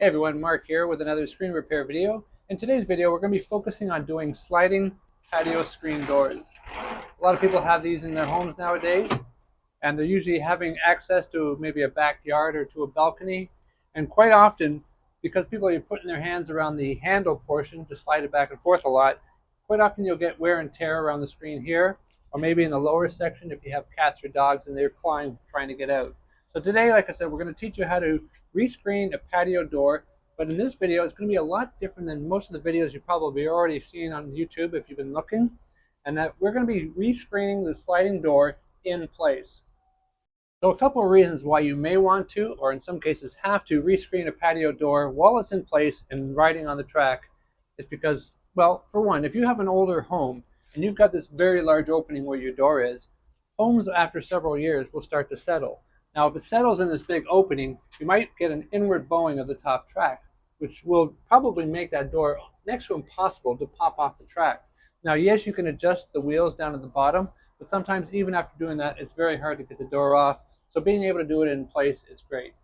Hey everyone, Mark here with another screen repair video. In today's video, we're going to be focusing on doing sliding patio screen doors. A lot of people have these in their homes nowadays, and they're usually having access to maybe a backyard or to a balcony. And quite often, because people are putting their hands around the handle portion to slide it back and forth a lot, quite often you'll get wear and tear around the screen here, or maybe in the lower section if you have cats or dogs and they're clawing trying to get out. So today, like I said, we're going to teach you how to rescreen a patio door, but in this video it's going to be a lot different than most of the videos you've probably already seen on YouTube if you've been looking, and that we're going to be rescreening the sliding door in place. So a couple of reasons why you may want to, or in some cases have to, rescreen a patio door while it's in place and riding on the track is because, well, for one, if you have an older home and you've got this very large opening where your door is, homes after several years will start to settle. Now, if it settles in this big opening, you might get an inward bowing of the top track, which will probably make that door next to impossible to pop off the track. Now, yes, you can adjust the wheels down at the bottom, but sometimes even after doing that, it's very hard to get the door off. So being able to do it in place is great.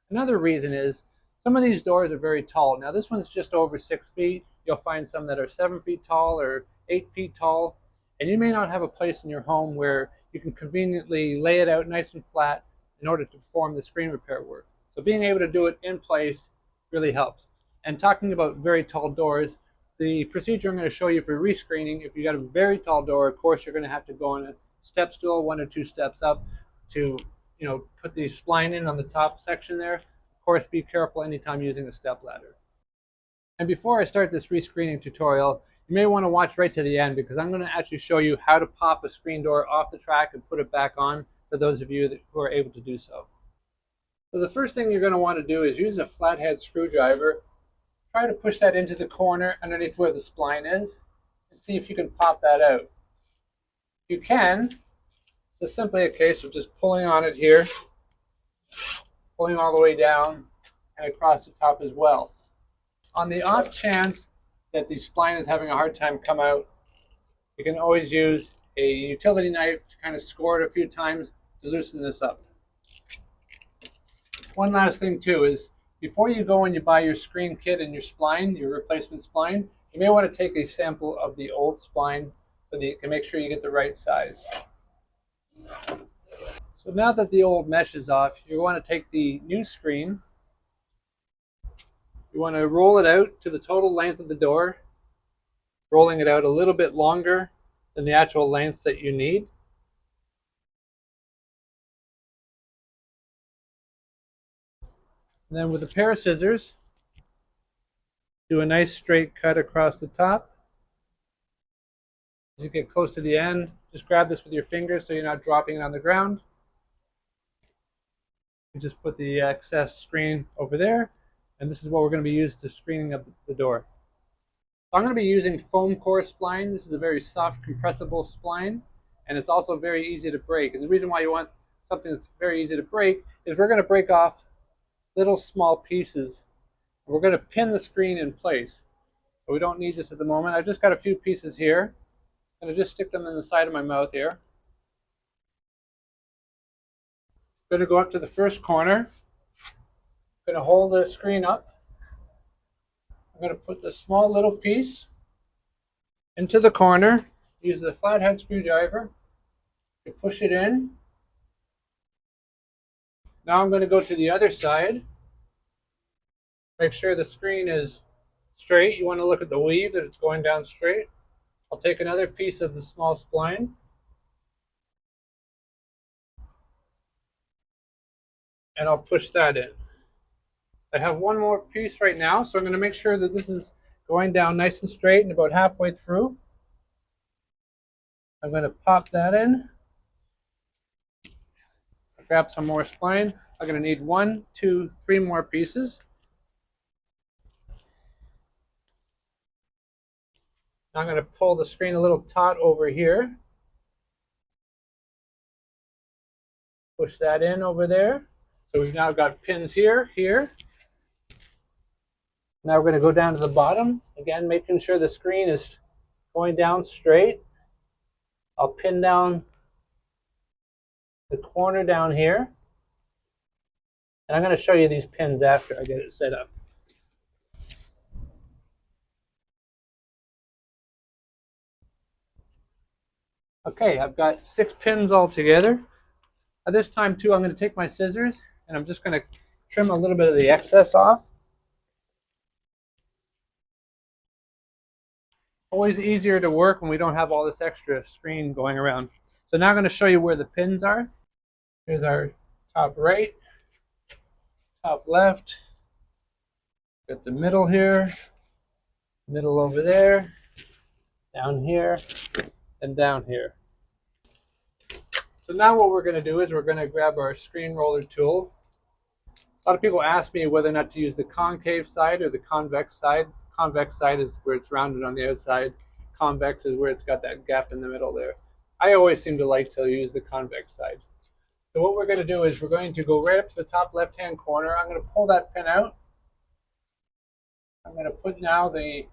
Another reason is some of these doors are very tall. Now, this one's just over 6 feet. You'll find some that are 7 feet tall or 8 feet tall, and you may not have a place in your home where you can conveniently lay it out nice and flat in order to perform the screen repair work. So being able to do it in place really helps. And talking about very tall doors, the procedure I'm going to show you for rescreening, if you got a very tall door, of course you're going to have to go on a step stool 1 or 2 steps up to put the spline in on the top section there. Of course, be careful anytime using a step ladder. And before I start this rescreening tutorial, you may want to watch right to the end because I'm going to actually show you how to pop a screen door off the track and put it back on for those of you who are able to do so. So the first thing you're going to want to do is use a flathead screwdriver. Try to push that into the corner underneath where the spline is and see if you can pop that out. If you can, it's simply a case of just pulling on it here, pulling all the way down and across the top as well. On the off chance that the spline is having a hard time come out, you can always use a utility knife to kind of score it a few times to loosen this up. One last thing too is before you go and you buy your screen kit and your spline, your replacement spline, you may want to take a sample of the old spline so that you can make sure you get the right size. So now that the old mesh is off, you want to take the new screen. You want to roll it out to the total length of the door, rolling it out a little bit longer than the actual length that you need. And then with a pair of scissors, do a nice straight cut across the top. As you get close to the end, just grab this with your fingers so you're not dropping it on the ground. You just put the excess screen over there, and this is what we're going to be using to screening up the door. So I'm going to be using foam core spline. This is a very soft compressible spline, and it's also very easy to break. And the reason why you want something that's very easy to break is we're going to break off little small pieces. We're going to pin the screen in place. But we don't need this at the moment. I've just got a few pieces here. I'm going to just stick them in the side of my mouth here. I'm going to go up to the first corner. I'm going to hold the screen up. I'm going to put the small little piece into the corner. Use the flathead screwdriver to push it in. Now I'm going to go to the other side. Make sure the screen is straight. You want to look at the weave that it's going down straight. I'll take another piece of the small spline. And I'll push that in. I have one more piece right now, so I'm going to make sure that this is going down nice and straight and about halfway through. I'm going to pop that in. Grab some more spline. I'm going to need 1, 2, 3 more pieces. Now I'm going to pull the screen a little taut over here. Push that in over there. So we've now got pins here, here. Now we're going to go down to the bottom. Again, making sure the screen is going down straight. I'll pin down the corner down here. And I'm going to show you these pins after I get it set up. Okay, I've got 6 pins all together. At this time too, I'm going to take my scissors and I'm just going to trim a little bit of the excess off. Always easier to work when we don't have all this extra screen going around. So now I'm going to show you where the pins are. Here's our top right, top left, got the middle here, middle over there, down here, and down here. So now what we're going to do is we're going to grab our screen roller tool. A lot of people ask me whether or not to use the concave side or the convex side. Convex side is where it's rounded on the outside. Convex is where it's got that gap in the middle there. I always seem to like to use the convex side. So what we're going to do is we're going to go right up to the top left-hand corner. I'm going to pull that pin out. I'm going to put now the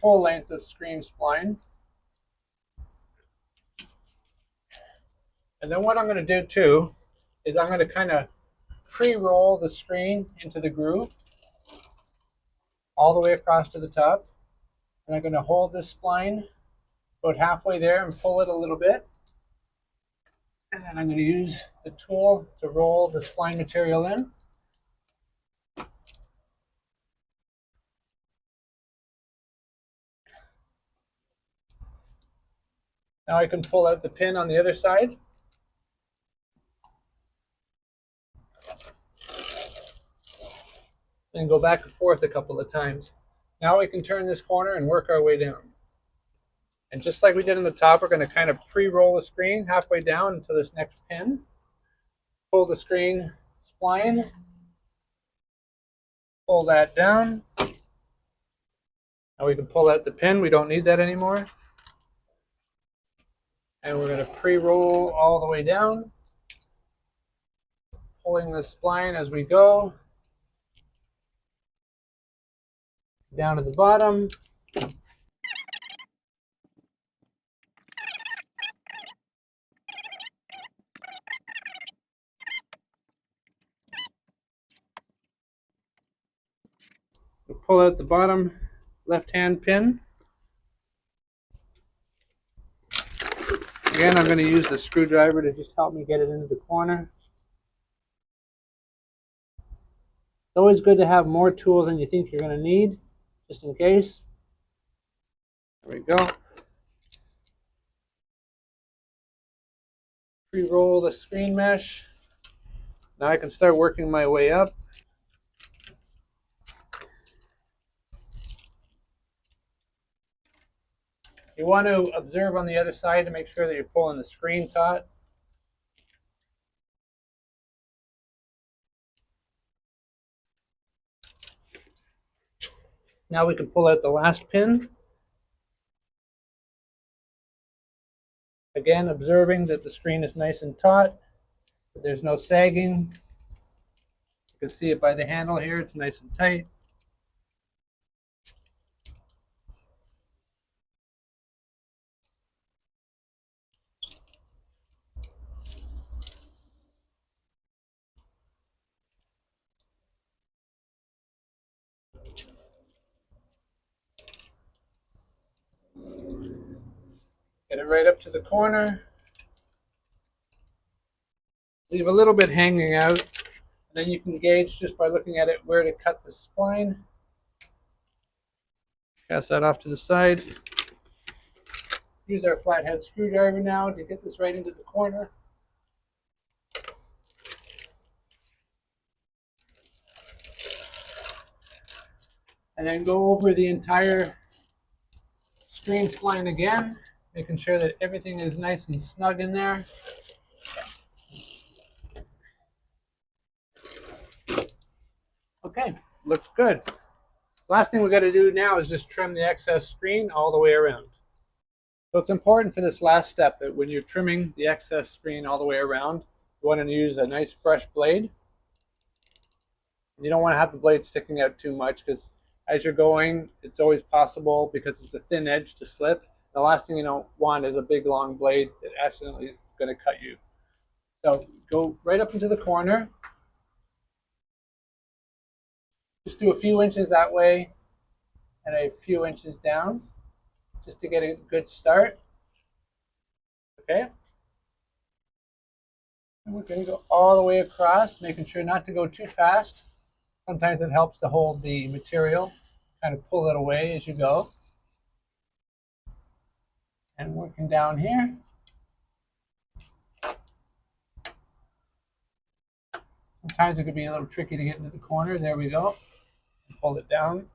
full length of screen spline. And then what I'm going to do too is I'm going to kind of pre-roll the screen into the groove all the way across to the top. And I'm going to hold this spline about halfway there and pull it a little bit. And then I'm going to use the tool to roll the spline material in. Now I can pull out the pin on the other side. And go back and forth a couple of times. Now we can turn this corner and work our way down. And just like we did on the top, we're going to kind of pre-roll the screen halfway down into this next pin. Pull the screen spline. Pull that down. Now we can pull out the pin. We don't need that anymore. And we're going to pre-roll all the way down. Pulling the spline as we go. Down to the bottom. We'll pull out the bottom left-hand pin. Again, I'm going to use the screwdriver to just help me get it into the corner. It's always good to have more tools than you think you're going to need, just in case. There we go. Pre-roll the screen mesh. Now I can start working my way up. You want to observe on the other side to make sure that you're pulling the screen taut. Now we can pull out the last pin. Again, observing that the screen is nice and taut, that there's no sagging. You can see it by the handle here, it's nice and tight. Get it right up to the corner. Leave a little bit hanging out. And then you can gauge just by looking at it where to cut the spline. Pass that off to the side. Use our flathead screwdriver now to get this right into the corner. And then go over the entire screen spline again, making sure that everything is nice and snug in there. Okay, looks good. Last thing we got to do now is just trim the excess screen all the way around. So it's important for this last step that when you're trimming the excess screen all the way around, you want to use a nice fresh blade. You don't want to have the blade sticking out too much because as you're going, it's always possible because it's a thin edge to slip. The last thing you don't want is a big long blade that accidentally is going to cut you. So go right up into the corner. Just do a few inches that way and a few inches down just to get a good start. Okay. And we're going to go all the way across, making sure not to go too fast. Sometimes it helps to hold the material, kind of pull it away as you go. And working down here. Sometimes it could be a little tricky to get into the corner. There we go. Pull it down.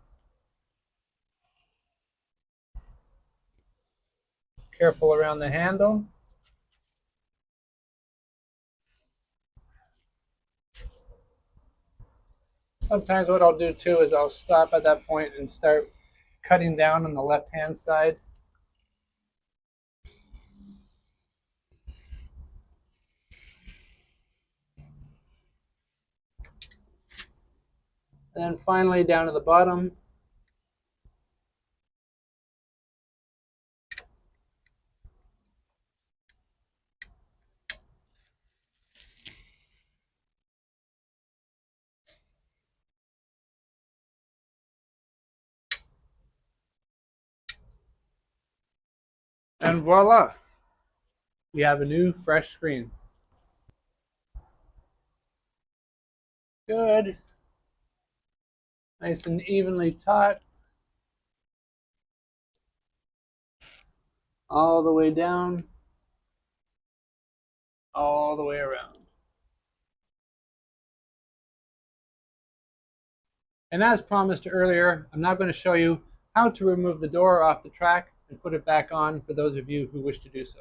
Careful around the handle. Sometimes what I'll do too is I'll stop at that point and start cutting down on the left-hand side. And then finally down to the bottom. And voila, we have a new fresh screen. Good. Nice and evenly taut. All the way down. All the way around. And as promised earlier, I'm now going to show you how to remove the door off the track and put it back on for those of you who wish to do so.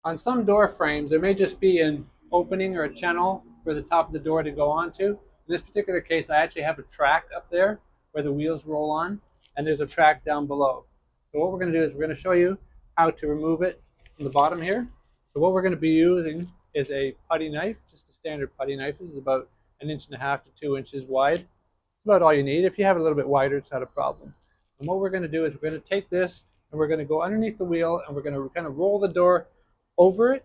On some door frames, there may just be an opening or a channel for the top of the door to go onto. In this particular case, I actually have a track up there where the wheels roll on, and there's a track down below. So what we're going to do is we're going to show you how to remove it from the bottom here. So what we're going to be using is a putty knife, just a standard putty knife. This is about 1.5 to 2 inches wide. It's about all you need. If you have it a little bit wider, it's not a problem. And what we're going to do is we're going to take this and we're going to go underneath the wheel and we're going to kind of roll the door over it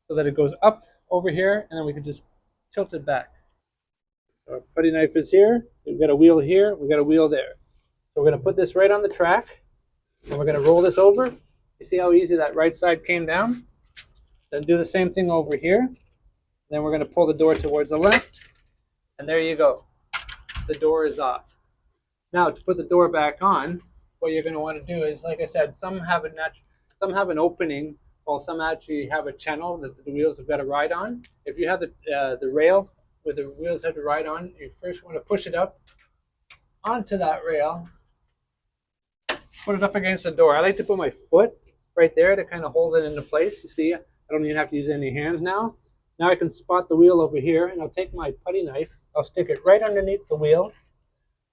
so that it goes up over here, and then we can just tilt it back. So our putty knife is here. We've got a wheel here. We've got a wheel there. So we're going to put this right on the track, and we're going to roll this over. You see how easy that right side came down? Then do the same thing over here. Then we're going to pull the door towards the left, and there you go. The door is off. Now to put the door back on, what you're going to want to do is, like I said, some have an opening, while some actually have a channel that the wheels have got to ride on. If you have the rail where the wheels have to ride on, you first want to push it up onto that rail, put it up against the door. I like to put my foot right there to kind of hold it into place. You see, I don't even have to use any hands now. Now I can spot the wheel over here, and I'll take my putty knife, I'll stick it right underneath the wheel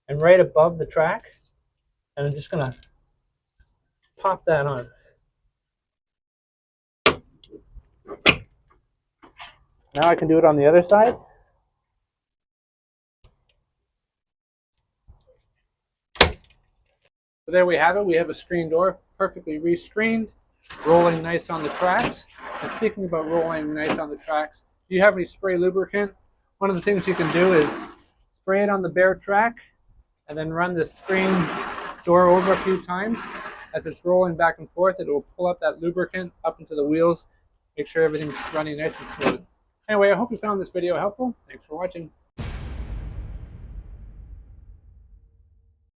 and right above the track, and I'm just going to pop that on. Now I can do it on the other side. So there we have it. We have a screen door, perfectly re-screened, rolling nice on the tracks. And speaking about rolling nice on the tracks, do you have any spray lubricant? One of the things you can do is spray it on the bare track and then run the screen door over a few times. As it's rolling back and forth, it will pull up that lubricant up into the wheels, make sure everything's running nice and smooth. Anyway, I hope you found this video helpful. Thanks for watching.